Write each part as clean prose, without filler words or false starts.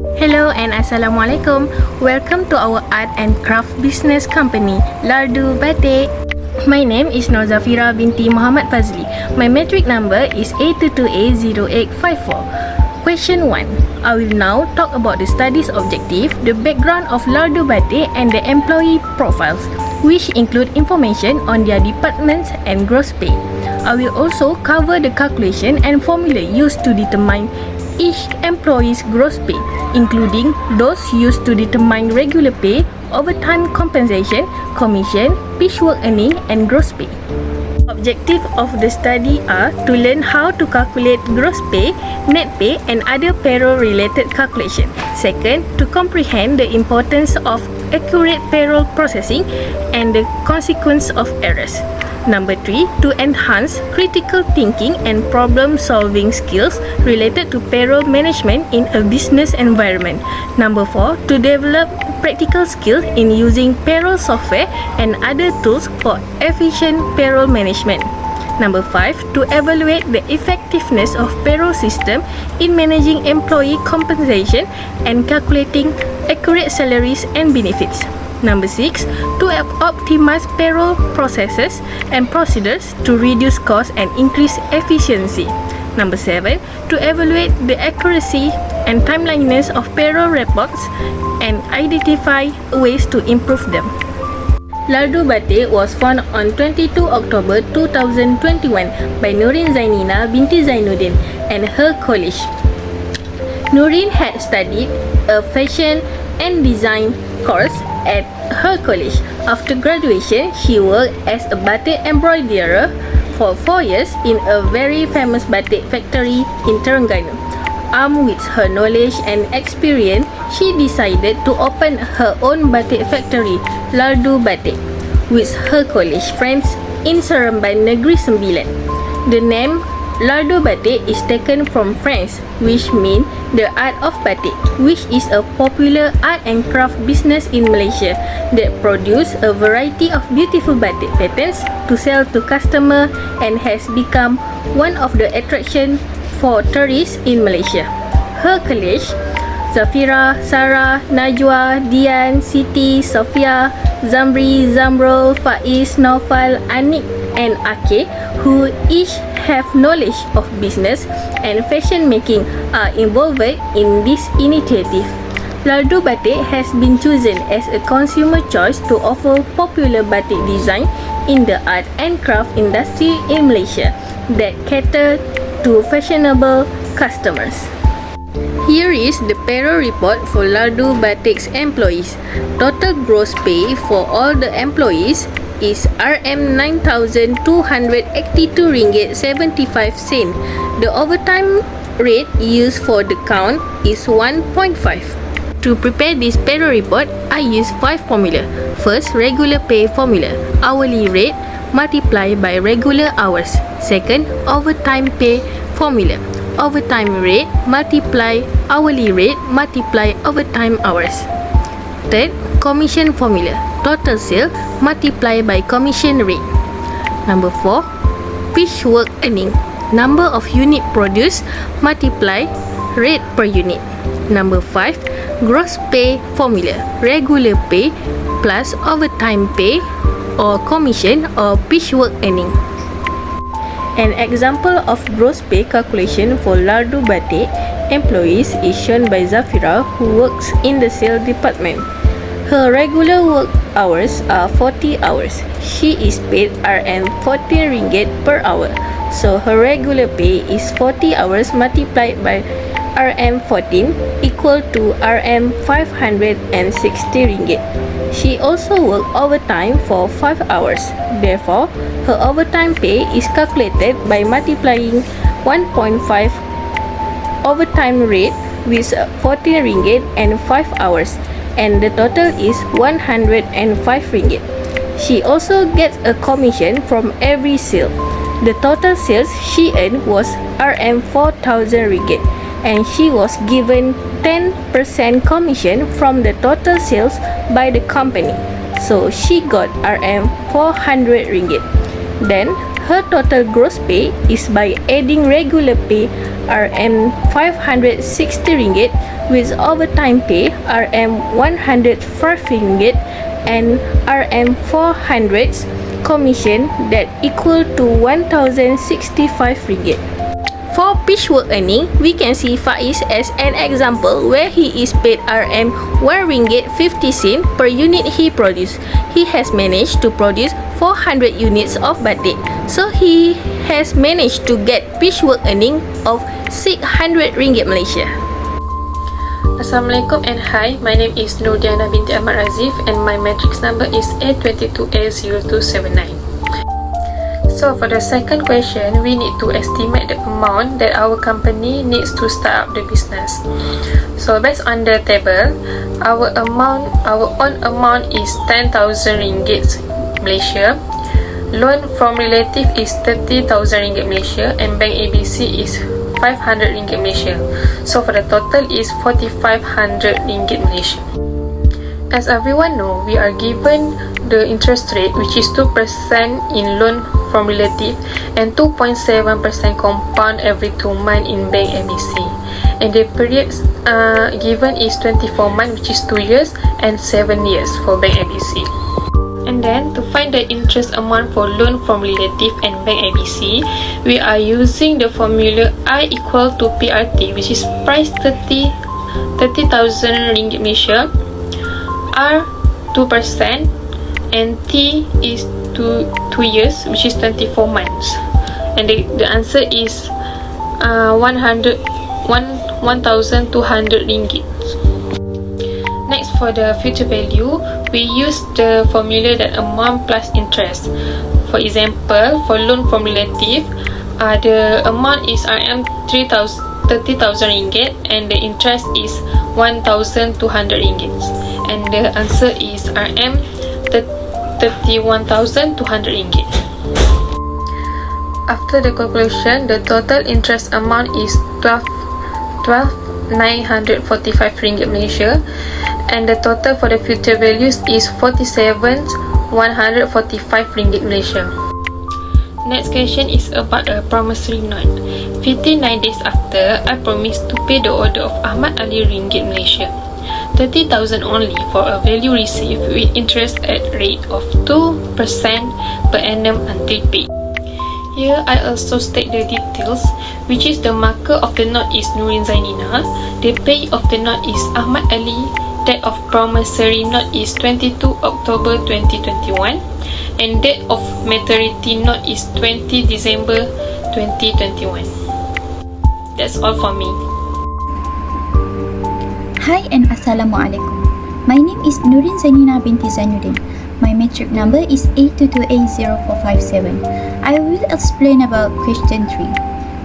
Hello and Assalamualaikum. Welcome to our art and craft business company, Lardu Batik. My name is ZAFIRAH binti Muhammad Fadzli. My metric number is A22A0854. Question 1. I will now talk about the studies objective, the background of Lardu Batik and the employee profiles, which include information on their departments and gross pay. I will also cover the calculation and formula used to determine each employee's gross pay, including those used to determine regular pay, overtime compensation, commission, piecework earning, and gross pay. Objective of the study are to learn how to calculate gross pay, net pay, and other payroll-related calculation. Second, to comprehend the importance of accurate payroll processing and the consequence of errors. Number 3, to enhance critical thinking and problem-solving skills related to payroll management in a business environment. Number 4, to develop practical skills in using payroll software and other tools for efficient payroll management. Number 5, to evaluate the effectiveness of payroll system in managing employee compensation and calculating accurate salaries and benefits. Number 6, to optimize payroll processes and procedures to reduce costs and increase efficiency. Number 7, to evaluate the accuracy and timeliness of payroll reports and identify ways to improve them. Lardu Batik was founded on 22 October 2021 by NURIN ZAININA binti ZAINUDDIN and her colleague. NURIN had studied a fashion and design course at her college. After graduation, she worked as a batik embroiderer for 4 years in a very famous batik factory in Terengganu. Armed with her knowledge and experience, she decided to open her own batik factory, Lardu Batik, with her college friends in Seremban Negeri Sembilan. The name Lardu Batik is taken from French, which means the art of batik, which is a popular art and craft business in Malaysia that produce a variety of beautiful batik patterns to sell to customers and has become one of the attractions for tourists in Malaysia. Her college, ZAFIRAH, Sarah, Najwa, Dian, Siti, Sofia, Zamri, Zamrul, Faiz, Naufal, Anik, and Ake, who each have knowledge of business and fashion making, are involved in this initiative. Lardu Batik has been chosen as a consumer choice to offer popular batik design in the art and craft industry in Malaysia that cater to fashionable customers. Here is the payroll report for Lardu Batik's employees. Total gross pay for all the employees is RM9,282.75. The overtime rate used for the count is 1.5. To prepare this payroll report, I use 5 formula. First, regular pay formula, hourly rate multiplied by regular hours. Second, overtime pay formula, overtime rate multiply hourly rate multiply overtime hours. Third, commission formula, total sale multiplied by commission rate. Number 4, piecework earning, number of unit produced multiply rate per unit. Number 5, gross pay formula, regular pay plus overtime pay or commission or piecework earning. An example of gross pay calculation for Lardu Batik employees is shown by ZAFIRAH, who works in the sales department. Her regular work hours are 40 hours. She is paid RM14 per hour. So her regular pay is 40 hours multiplied by RM14 equal to RM560. She also worked overtime for 5 hours. Therefore, her overtime pay is calculated by multiplying 1.5 overtime rate with 14 ringgit and 5 hours, and the total is 105 ringgit. She also gets a commission from every sale. The total sales she earned was RM4,000 ringgit, and she was given 10% commission from the total sales by the company. So she got RM400 ringgit. Then her total gross pay is by adding regular pay RM560 ringgit with overtime pay RM105 and RM400 commission that equal to 1065 ringgit. For piecework earning, we can see Faiz as an example where he is paid RM1.50 per unit he produced. He has managed to produce 400 units of batik, so he has managed to get piecework earning of 600 ringgit Malaysia. Assalamualaikum and hi, my name is NURIN binti RADZIF and my matrix number is A22A0279. So for the second question, we need to estimate the amount that our company needs to start up the business. So based on the table, our own amount is 10,000 ringgit Malaysia. Loan from relative is 30,000 ringgit Malaysia and Bank ABC is 500 ringgit Malaysia. So for the total is 4,500 ringgit Malaysia. As everyone know, we are given the interest rate which is 2% in loan from relative and 2.7% compound every 2 months in Bank ABC. And the periods given is 24 months which is 2 years and 7 years for Bank ABC. And then to find the interest amount for loan from relative and Bank ABC, we are using the formula I equal to PRT which is price 30,000 ringgit Malaysia, R 2% and T is 2 years which is 24 months, and the answer is 1,200 ringgit. Next, for the future value, we use the formula that amount plus interest. For example, for loan from relative, the amount is RM30,000 ringgit and the interest is 1,200 ringgit, and the answer is RM31,200 ringgit. After the calculation, the total interest amount is 12,945 ringgit Malaysia, and the total for the future values is 47,145 ringgit Malaysia. Next question is about a promissory note. 59 days after, I promised to pay the order of Ahmad Ali ringgit Malaysia, 30,000 only for a value received with interest at rate of 2% per annum until paid. Here I also state the details, which is the marker of the note is NURIN ZAININA, the pay of the note is Ahmad Ali, date of promissory note is 22 October 2021, and date of maturity note is 20 December 2021. That's all for me. Hi and Assalamualaikum. My name is Nurin ZAININA binti ZAINUDDIN. My matric number is A22A0457. I will explain about question 3.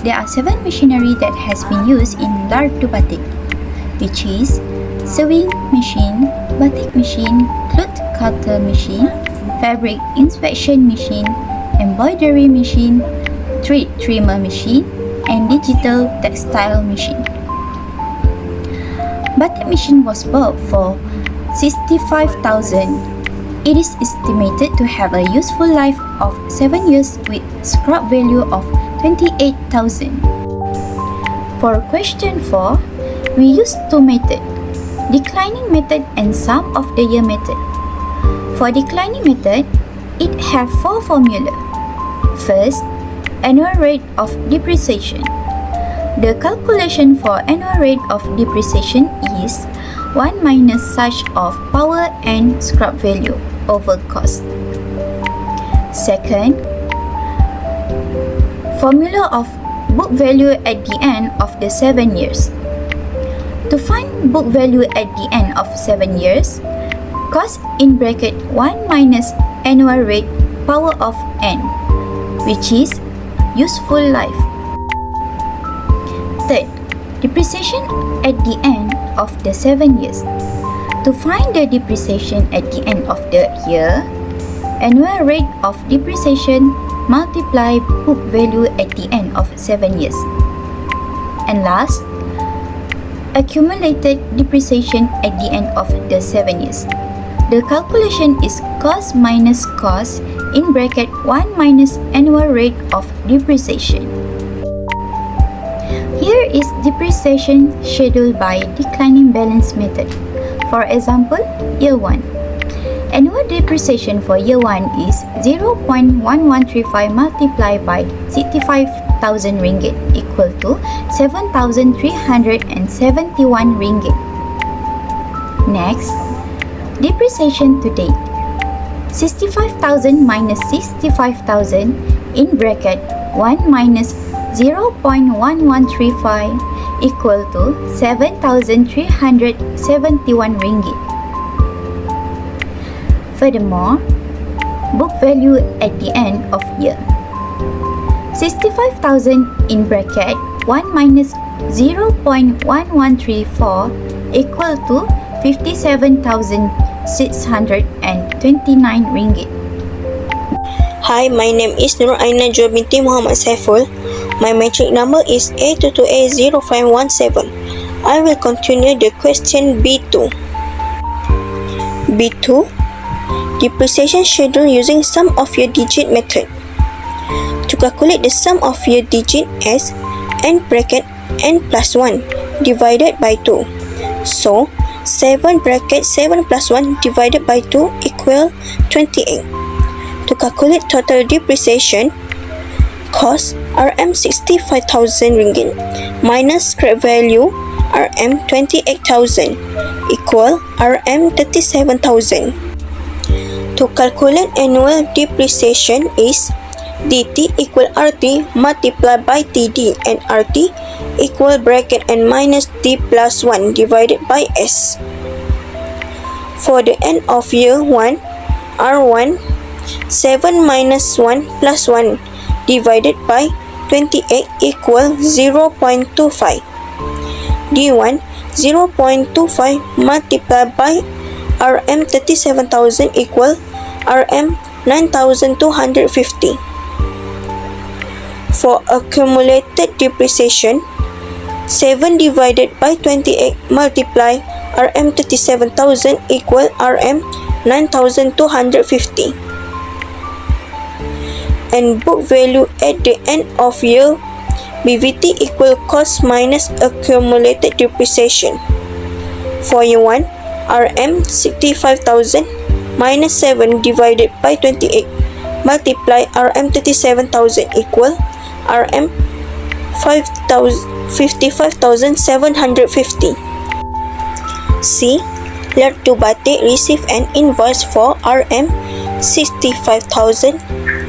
There are 7 machinery that has been used in lardu batik, which is sewing machine, batik machine, cloth cutter machine, fabric inspection machine, embroidery machine, thread trimmer machine, and digital textile machine. Batik machine was bought for 65,000. It is estimated to have a useful life of 7 years with scrap value of 28,000. For question 4, we use 2 methods, declining method and sum of the year method. For declining method, it have 4 formula. First, annual rate of depreciation. The calculation for annual rate of depreciation is 1 minus such of power and scrap value over cost. Second, formula of book value at the end of the 7 years. To find book value at the end of 7 years, cost in bracket 1 minus annual rate power of n, which is useful life. Third, depreciation at the end of the 7 years. To find the depreciation at the end of the year, annual rate of depreciation multiply book value at the end of 7 years. And last, accumulated depreciation at the end of the 7 years. The calculation is cost minus cost in bracket 1 minus annual rate of depreciation. Here is depreciation scheduled by declining balance method. For example, year 1. Annual depreciation for year 1 is 0.1135 multiplied by 65,000 ringgit equal to 7,371 ringgit. Next, depreciation to date. 65,000 minus 65,000 in bracket 1 minus 0.1135 equal to 7,371 ringgit. Furthermore, book value at the end of year. 65,000 in bracket 1 minus 0.1134 equal to 57,629 ringgit. Hi, my name is NURIN Najwa binti Muhammad SYAFUL. My matric number is A22A0517. I will continue the question B2. B2. Depreciation schedule using sum of your digit method. To calculate the sum of your digit as n bracket n plus 1 divided by 2. So, 7 bracket 7 plus 1 divided by 2 equal 28. To calculate total depreciation, cost Rm65,000 ringgit minus scrap value Rm28,000 equal Rm37,000. To calculate annual depreciation is dt equal RT multiplied by TD and RT equal bracket and minus D plus 1 divided by S. For the end of year 1, R1 7 minus 1 plus 1 divided by 28 equal 0.25. D1 0.25 multiplied by Rm37,000 equal Rm9,250. For accumulated depreciation, 7 divided by 28 multiply Rm37,000 equal Rm9,250. And book value at the end of year, BVT equal cost minus accumulated depreciation. For year 1, Rm65,000 minus 7 divided by 28 multiply Rm37,000 equal Rm55,750. C. Lardu Batik received an invoice for Rm65,000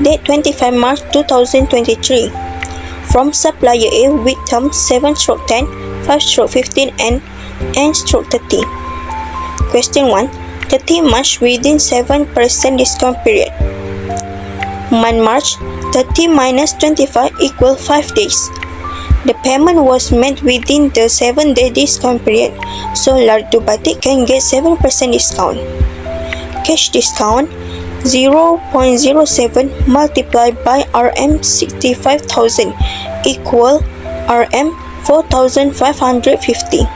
date 25 March 2023 from supplier A with term 7/10, 5/15 and N/30. Question 1. 30 March within 7% discount period. Month March, 30 minus 25 equal 5 days. The payment was made within the 7-day discount period, so Lardu Batik can get 7% discount. Cash discount 0.07 multiplied by Rm65,000 equal Rm4,550.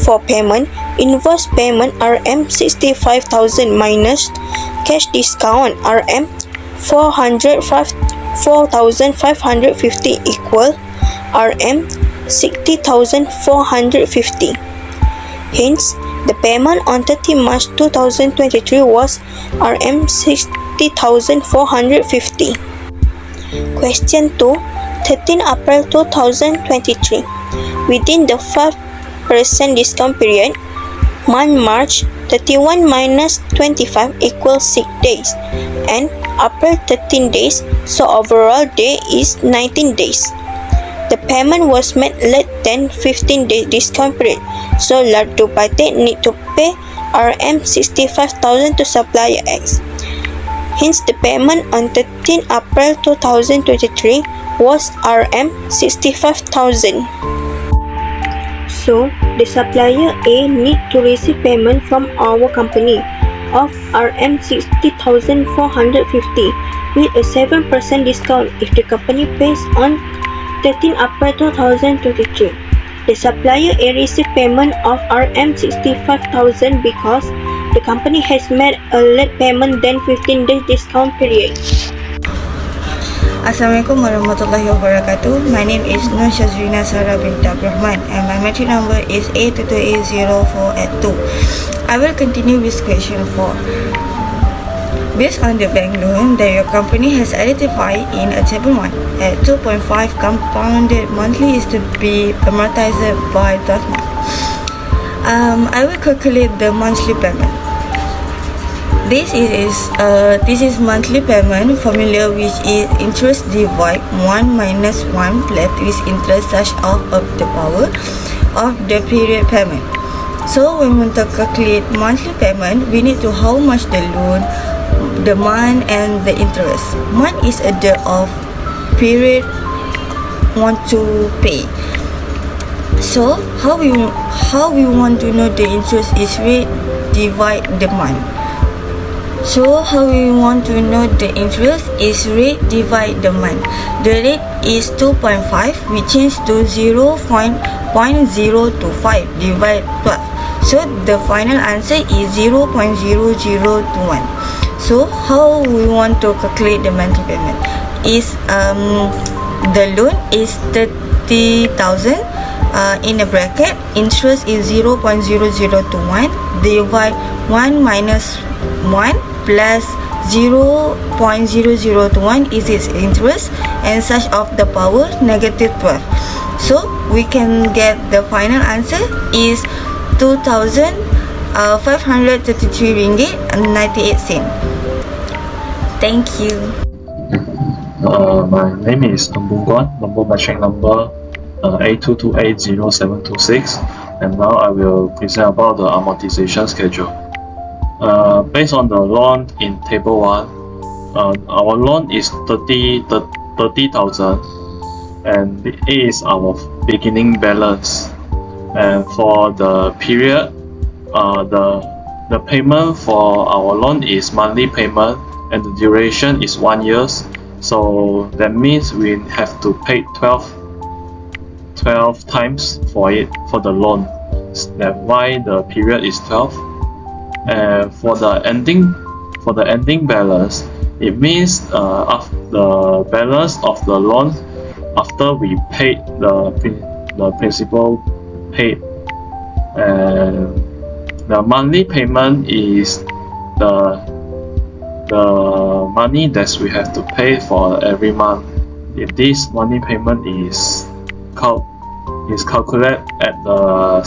For payment, invoice payment Rm65,000 minus cash discount Rm4,550 equal Rm60,450. Hence, the payment on 30 March 2023 was Rm60,450. Question 2. 13 April 2023. Within the 5% discount period, month March, 31 minus 25 equals 6 days and April 13 days, so overall day is 19 days. The payment was made less than 15-day discount period, so Lardu Batik need to pay Rm65,000 to supplier X. Hence, the payment on 13 April 2023 was Rm65,000. So, the supplier A need to receive payment from our company of Rm60,450 with a 7% discount if the company pays on 13 April 2023. The supplier A received payment of Rm65,000 because the company has made a late payment than 15 days discount period. Assalamualaikum warahmatullahi wabarakatuh. My name is SYAZRENA binti RAHMAN and my metric number is A22804882. I will continue with question 4. Based on the bank loan that your company has identified in a table 1 at 2.5 compounded monthly is to be amortized by 12 months. I will calculate the monthly payment. This is monthly payment formula, which is interest divide 1 minus 1 plus with interest such of the power of the period payment. So when we want to calculate monthly payment, we need to how much the loan, the month and the interest. Month is a day of period want to pay. So how we want to know the interest is rate divide the month. So how we want to know the interest is rate divide the month. The rate is 2.5. We change to 0.025 divide 12. So the final answer is 0.0021. So how we want to calculate the monthly payment is the loan is 30,000. In a bracket, interest is 0.0021 divide 1 minus 1 plus 0.0021 is its interest and such of the power negative 12. So we can get the final answer is 2,533 ringgit and 98 cents. Thank you. My name is KUAN, metric number A22800726, and now I will present about the amortization schedule. Based on the loan in table 1, our loan is 30,000 and it is our beginning balance, and for the period, the payment for our loan is monthly payment and the duration is 1 year. So that means we have to pay 12 times for the loan. That's why the period is 12. And for the ending balance, it means the balance of the loan after we paid the principal paid, and the monthly payment is the money that we have to pay for every month. If this money payment is calculated at the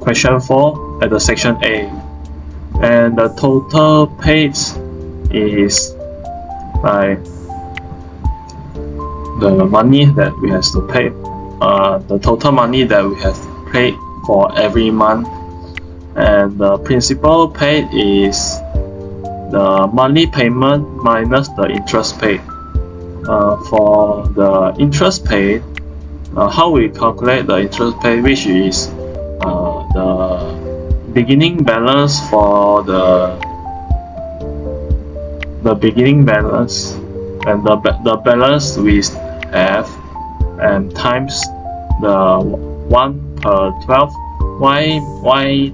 question 4 at the section A, and the total paid is like the money that we have to pay, the total money that we have paid for every month, and the principal paid is the monthly payment minus the interest paid. For the interest paid, how we calculate the interest paid, which is the beginning balance for the beginning balance and the balance we have, and times the 1 per 12. Why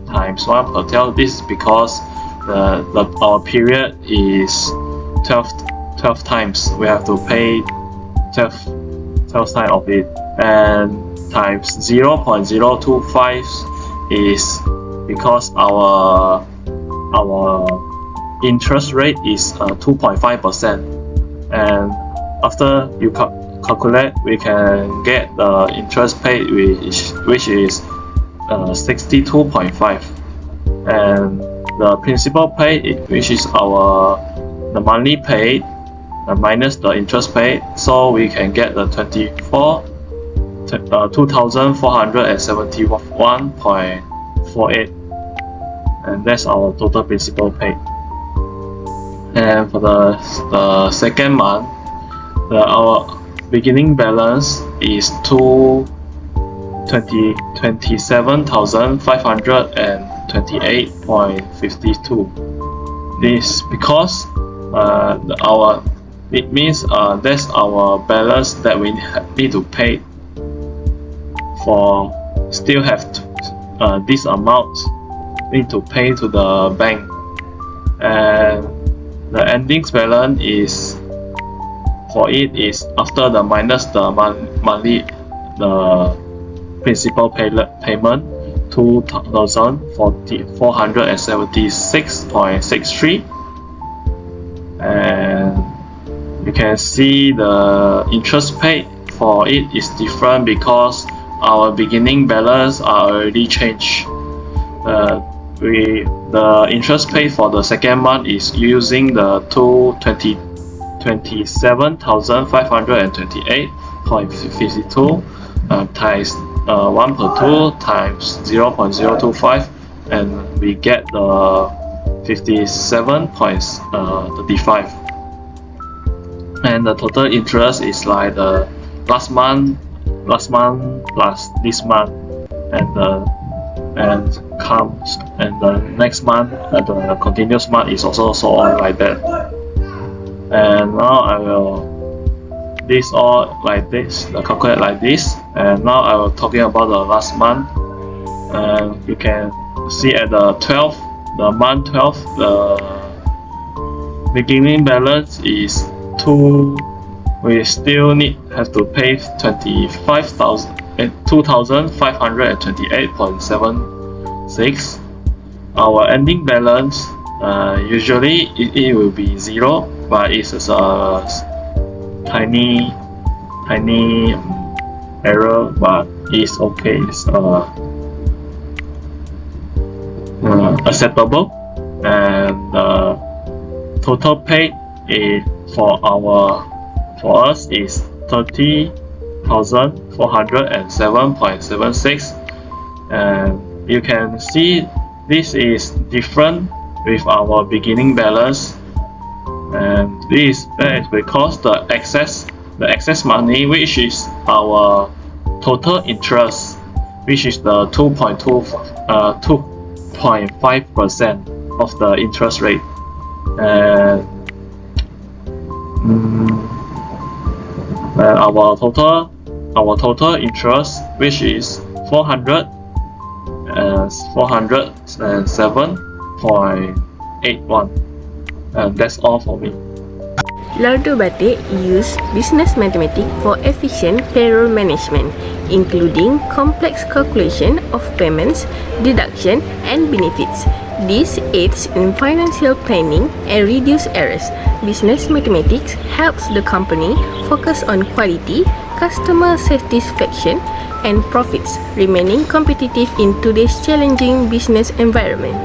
times 1 per 12? This is because our period is 12 times. We have to pay 12 times of it, and times 0.025 is because our interest rate is 2.5%, and after you calculate, we can get the interest paid, which is 62.5, and the principal paid, which is the monthly paid minus the interest paid, so we can get the 2,471.48, and that's our total principal paid. And for the second month, our beginning balance is 27,528.52. This because it means that's our balance that we need to pay for. Still have this amount need to pay to the bank, and the ending balance is for it is after the minus the monthly the principal payment 2,476.63, and you can see the interest paid for it is different because our beginning balance are already changed. The interest paid for the second month is using the 27,528.52 times 1 per 2 times 0.025, and we get the 57.35, and the total interest is like the last month plus this month, and comes, and the next month the continuous month is also so on like that. And now I will this all like this, calculate like this, and now I will talking about the last month, and you can see at the 12th, the month 12, the beginning balance is 2. We still have to pay 2,528.76. Our ending balance usually it will be 0, but it's a tiny error, but it's okay. It's acceptable, and total paid for us is 30,407.76, and you can see this is different with our beginning balance, and this is because the excess money, which is our total interest, which is the 2.5% of the interest rate, and our total interest, which is 407.81, and that's all for me. Lardu Batik use business mathematics for efficient payroll management, including complex calculation of payments, deduction, and benefits. This aids in financial planning and reduce errors. Business mathematics helps the company focus on quality, customer satisfaction, and profits, remaining competitive in today's challenging business environment.